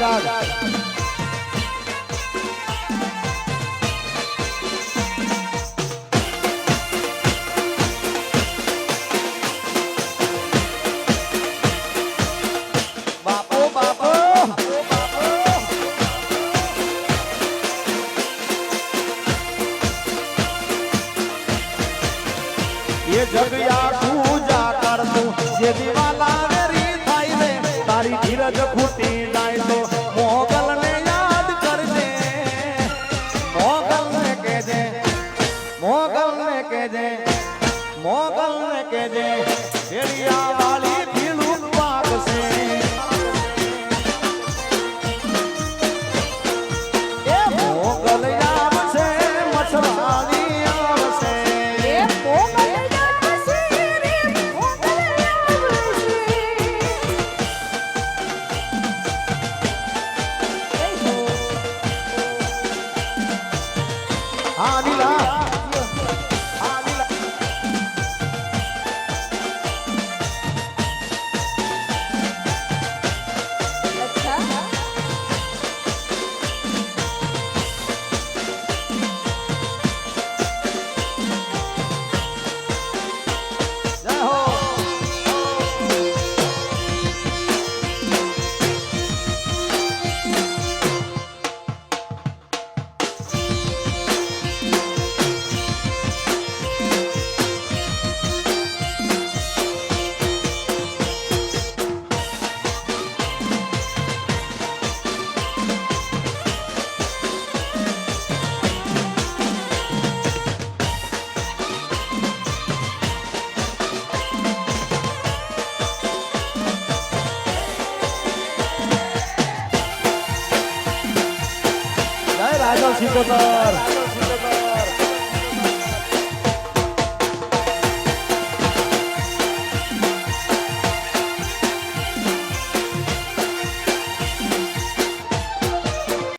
વિરાજ બાપો બાપો ये जगया पूजा कर तू ये दीवाना मेरी थाई ने तारी धीरज फूटी जाए तो मोगल ने याद कर दे मोगल ने कह दे मोगल ने कह दे मोगल ने कह दे भेड़िया वाली भीलू पाक से ए मोगल याद से मछवानी याद से એ મોગલ જાશે રે મોગલ हाँ नीला અચ્છા जय हो जय राजा सिकोतर